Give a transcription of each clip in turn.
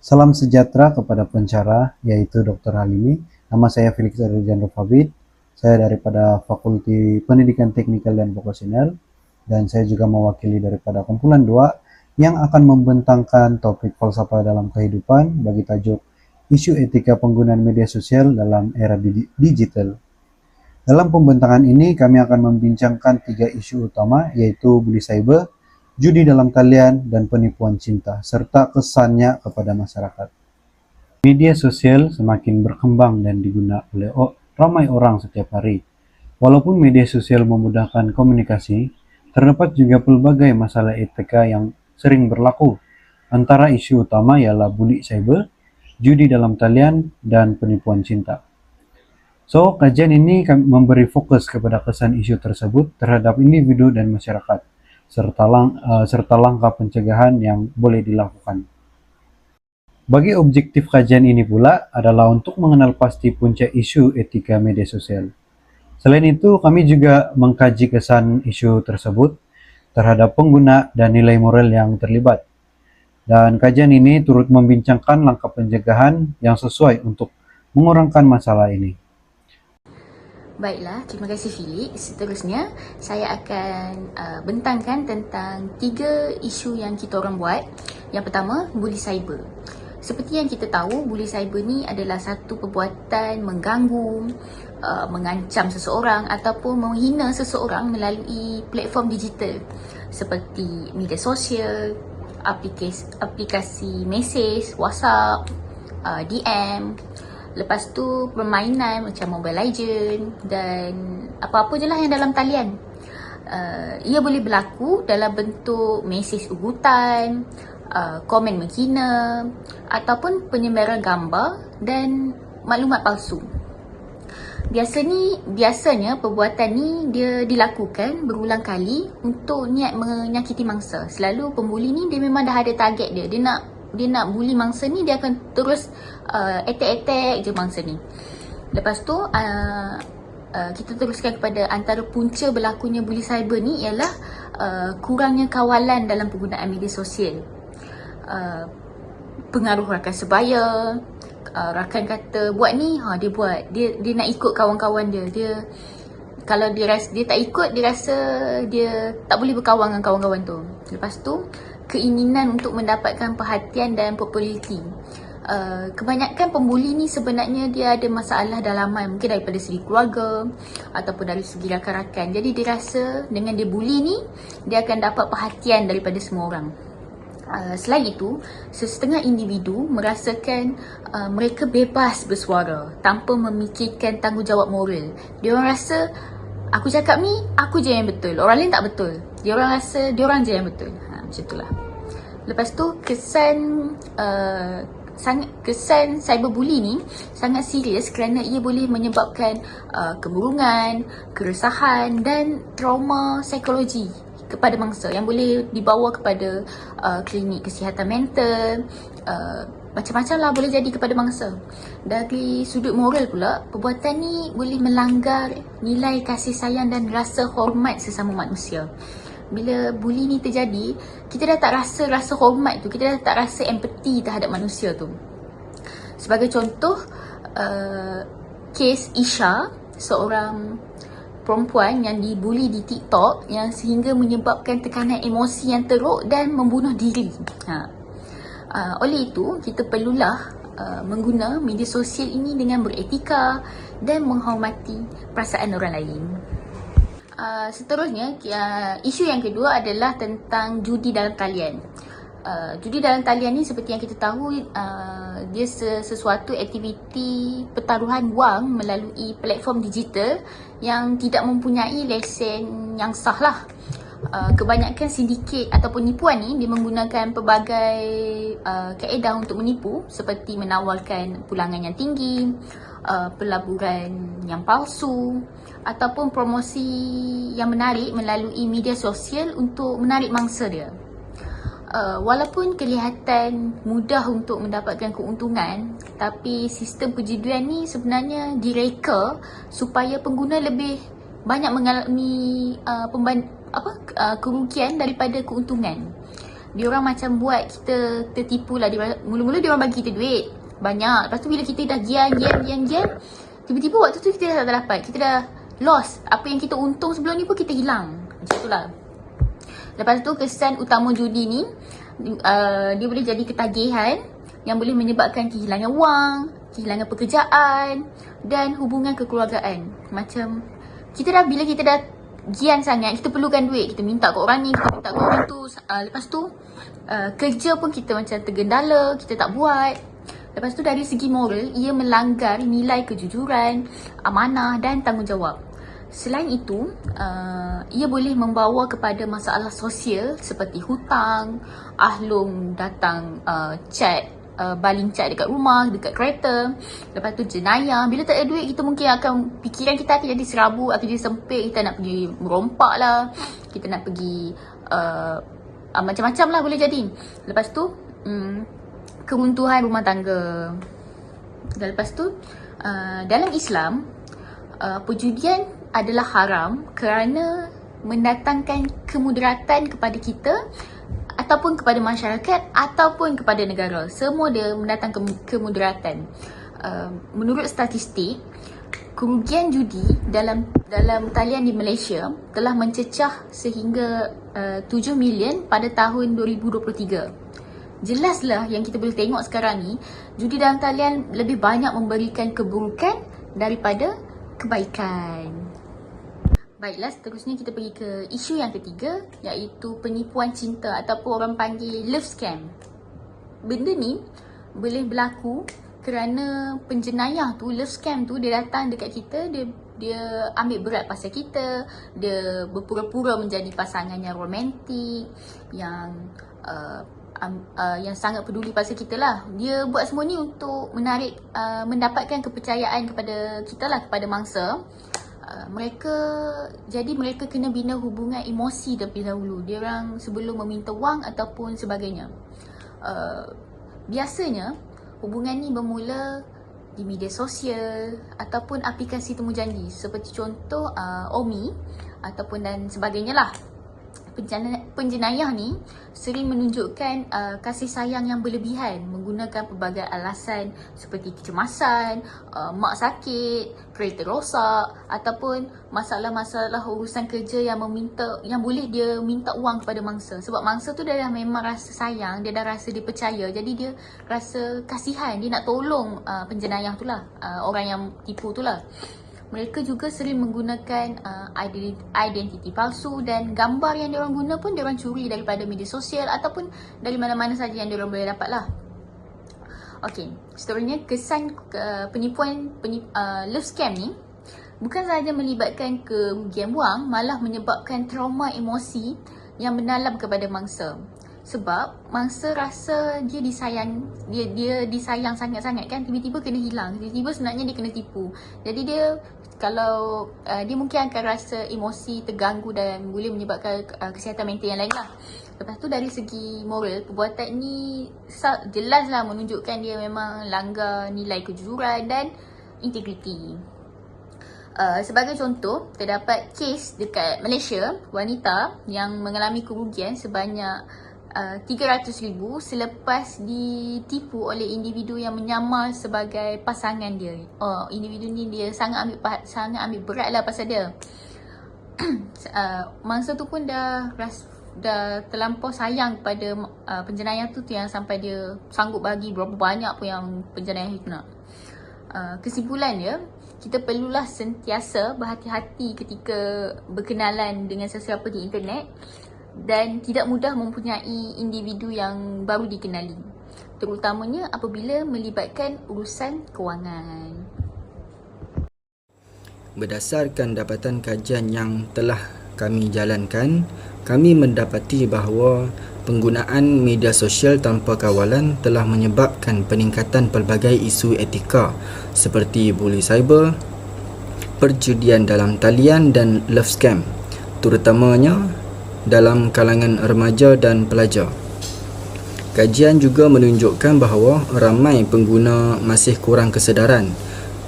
Salam sejahtera kepada pencara, yaitu Dr. Halimi. Nama saya Felix Arjando Fabid. Saya daripada Fakulti Pendidikan Teknikal dan Vokasional, dan saya juga mewakili daripada kumpulan 2 yang akan membentangkan topik falsafah dalam kehidupan bagi tajuk isu etika penggunaan media sosial dalam era digital. Dalam pembentangan ini, kami akan membincangkan 3 isu utama, yaitu bully cyber, judi dalam talian, dan penipuan cinta, serta kesannya kepada masyarakat. Media sosial semakin berkembang dan digunakan oleh ramai orang setiap hari. Walaupun media sosial memudahkan komunikasi, terdapat juga pelbagai masalah etika yang sering berlaku. Antara isu utama ialah bully cyber, judi dalam talian, dan penipuan cinta. So, kajian ini memberi fokus kepada kesan isu tersebut terhadap individu dan masyarakat, serta langkah pencegahan yang boleh dilakukan. Bagi objektif kajian ini pula adalah untuk mengenal pasti puncak isu etika media sosial. Selain itu, kami juga mengkaji kesan isu tersebut terhadap pengguna dan nilai moral yang terlibat. Dan kajian ini turut membincangkan langkah pencegahan yang sesuai untuk mengurangkan masalah ini. Baiklah, terima kasih Felix. Seterusnya, saya akan bentangkan tentang 3 isu yang kita orang buat. Yang pertama, bully cyber. Seperti yang kita tahu, bully cyber ni adalah satu perbuatan mengganggu, mengancam seseorang ataupun menghina seseorang melalui platform digital seperti media sosial, aplikasi mesej, WhatsApp, DM. Lepas tu permainan macam Mobile Legend dan apa-apa je lah yang dalam talian. Ia boleh berlaku dalam bentuk mesej ugutan, komen menghina ataupun penyebaran gambar dan maklumat palsu. Biasanya perbuatan ni dia dilakukan berulang kali untuk niat menyakiti mangsa. Selalu pembuli ni dia memang dah ada target dia. Dia nak bully mangsa ni, dia akan terus attack je mangsa ni. Lepas tu kita teruskan kepada antara punca berlakunya bully cyber ni ialah kurangnya kawalan dalam penggunaan media sosial. Pengaruh rakan sebaya, rakan kata buat ni, dia buat. Dia nak ikut kawan-kawan dia. Kalau dia tak ikut, dia rasa dia tak boleh berkawan dengan kawan-kawan tu. Lepas tu keinginan untuk mendapatkan perhatian dan populariti. Kebanyakan pembuli ni sebenarnya dia ada masalah dalaman, mungkin daripada segi keluarga ataupun dari segi rakan-rakan. Jadi dia rasa dengan dia bully ni, dia akan dapat perhatian daripada semua orang. Selain itu, sesetengah individu merasakan mereka bebas bersuara tanpa memikirkan tanggungjawab moral. Dia orang rasa aku cakap ni, aku je yang betul, orang lain tak betul. Dia orang rasa dia orang je yang betul. Macam itulah. Lepas tu kesan cyberbully ni sangat serius kerana ia boleh menyebabkan kemurungan, keresahan dan trauma psikologi kepada mangsa yang boleh dibawa kepada klinik kesihatan mental, macam-macam lah boleh jadi kepada mangsa. Dari sudut moral pula, perbuatan ni boleh melanggar nilai kasih sayang dan rasa hormat sesama manusia. Bila bully ni terjadi, kita dah tak rasa hormat tu, kita dah tak rasa empati terhadap manusia tu. Sebagai contoh, kes Isha, seorang perempuan yang dibuli di TikTok yang sehingga menyebabkan tekanan emosi yang teruk dan membunuh diri. Oleh itu, kita perlulah mengguna media sosial ini dengan beretika dan menghormati perasaan orang lain. Seterusnya, isu yang kedua adalah tentang judi dalam talian. Judi dalam talian ni seperti yang kita tahu, dia sesuatu aktiviti pertaruhan wang melalui platform digital yang tidak mempunyai lesen yang sah lah. Kebanyakan sindiket atau penipuan ni dia menggunakan pelbagai kaedah untuk menipu, seperti menawarkan pulangan yang tinggi, pelaburan yang palsu ataupun promosi yang menarik melalui media sosial untuk menarik mangsa dia. Walaupun kelihatan mudah untuk mendapatkan keuntungan, tapi sistem perjudian ni sebenarnya direka supaya pengguna lebih banyak mengalami kerugian daripada keuntungan. Diorang macam buat kita tertipu lah. Mula-mula diorang bagi kita duit banyak. Lepas tu bila kita dah gian, tiba-tiba waktu tu kita dah tak dapat. Kita dah lost. Apa yang kita untung sebelum ni pun kita hilang. Macam tu lah. Lepas tu kesan utama judi ni, dia boleh jadi ketagihan yang boleh menyebabkan kehilangan wang, kehilangan pekerjaan dan hubungan kekeluargaan. Macam bila kita dah gian sangat, kita perlukan duit, kita minta kat orang ni, kita minta kat orang tu. Lepas tu kerja pun kita macam tergendala, kita tak buat. Lepas tu dari segi moral, ia melanggar nilai kejujuran, amanah dan tanggungjawab. Selain itu, ia boleh membawa kepada masalah sosial seperti hutang, ahlong datang baling cat dekat rumah, dekat kereta. Lepas tu jenayah. Bila tak ada duit, kita mungkin fikiran kita akan jadi serabut, akan jadi sempit. Kita nak pergi merompak lah, kita nak pergi macam-macam lah boleh jadi. Lepas tu keruntuhan rumah tangga. Dan lepas tu dalam Islam, perjudian adalah haram kerana mendatangkan kemudaratan kepada kita ataupun kepada masyarakat ataupun kepada negara. Semua dia mendatangkan kemudaratan. Menurut statistik, kerugian judi dalam talian di Malaysia telah mencecah sehingga 7 million pada tahun 2023. Jelaslah yang kita boleh tengok sekarang ni, judi dalam talian lebih banyak memberikan keburukan daripada kebaikan. Baiklah, seterusnya kita pergi ke isu yang ketiga, iaitu penipuan cinta ataupun orang panggil love scam. Benda ni boleh berlaku kerana penjenayah tu, love scam tu, dia datang dekat kita, dia ambil berat pasal kita, dia berpura-pura menjadi pasangan yang romantik, yang sangat peduli pasal kita lah. Dia buat semua ni untuk mendapatkan kepercayaan kepada kita lah, kepada mangsa. Mereka kena bina hubungan emosi terlebih dahulu. Diorang sebelum meminta wang ataupun sebagainya. Biasanya hubungan ni bermula di media sosial ataupun aplikasi temujanji, seperti contoh Omi ataupun dan sebagainya lah. Penjenayah ni sering menunjukkan kasih sayang yang berlebihan menggunakan pelbagai alasan seperti kecemasan, mak sakit, kereta rosak ataupun masalah-masalah urusan kerja yang boleh dia minta wang kepada mangsa. Sebab mangsa tu dia dah memang rasa sayang, dia dah rasa dipercaya, jadi dia rasa kasihan, dia nak tolong penjenayah tu lah, orang yang tipu tu lah. Mereka juga sering menggunakan identiti palsu dan gambar yang diorang guna pun diorang curi daripada media sosial ataupun dari mana-mana saja yang diorang boleh dapat lah. Okey, seterusnya kesan penipuan love scam ni bukan sahaja melibatkan kerugian wang, malah menyebabkan trauma emosi yang mendalam kepada mangsa. Sebab mangsa rasa dia disayang, dia disayang sangat-sangat kan, tiba-tiba kena hilang, tiba-tiba sebenarnya dia kena tipu. Jadi dia dia mungkin akan rasa emosi terganggu dan boleh menyebabkan kesihatan mental yang lain lah. Lepas tu dari segi moral, perbuatan ni jelaslah menunjukkan dia memang langgar nilai kejujuran dan integriti. Sebagai contoh, terdapat kes dekat Malaysia, wanita yang mengalami kerugian sebanyak 300,000 selepas ditipu oleh individu yang menyamar sebagai pasangan dia. Individu ni dia sangat ambil berat lah pasal dia. Mangsa tu pun dah terlampau sayang kepada penjenayah tu yang sampai dia sanggup bagi berapa banyak pun yang penjenayah itu nak. Kesimpulan dia, kita perlulah sentiasa berhati-hati ketika berkenalan dengan sesiapa di internet dan tidak mudah mempunyai individu yang baru dikenali, terutamanya apabila melibatkan urusan kewangan. Berdasarkan dapatan kajian yang telah kami jalankan, kami mendapati bahawa penggunaan media sosial tanpa kawalan telah menyebabkan peningkatan pelbagai isu etika seperti buli cyber, perjudian dalam talian dan love scam, terutamanya dalam kalangan remaja dan pelajar. Kajian juga menunjukkan bahawa ramai pengguna masih kurang kesedaran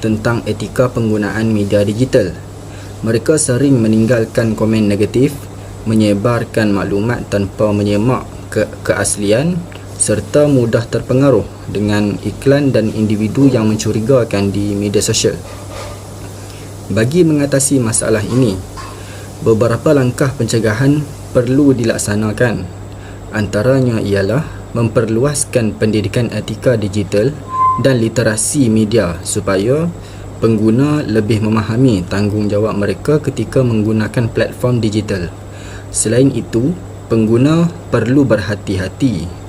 tentang etika penggunaan media digital. Mereka sering meninggalkan komen negatif, menyebarkan maklumat tanpa menyemak keaslian serta mudah terpengaruh dengan iklan dan individu yang mencurigakan di media sosial. Bagi mengatasi masalah ini, beberapa langkah pencegahan perlu dilaksanakan. Antaranya ialah memperluaskan pendidikan etika digital dan literasi media supaya pengguna lebih memahami tanggungjawab mereka ketika menggunakan platform digital. Selain itu, pengguna perlu berhati-hati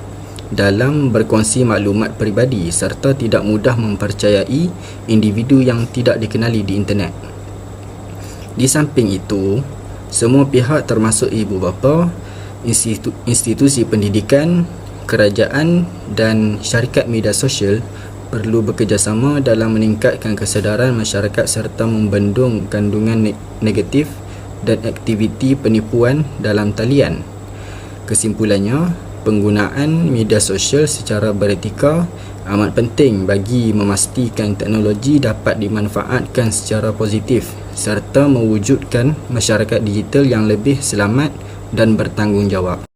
dalam berkongsi maklumat peribadi serta tidak mudah mempercayai individu yang tidak dikenali di internet. Di samping itu, semua pihak termasuk ibu bapa, institusi pendidikan, kerajaan dan syarikat media sosial perlu bekerjasama dalam meningkatkan kesedaran masyarakat serta membendung kandungan negatif dan aktiviti penipuan dalam talian. Kesimpulannya, penggunaan media sosial secara beretika amat penting bagi memastikan teknologi dapat dimanfaatkan secara positif serta mewujudkan masyarakat digital yang lebih selamat dan bertanggungjawab.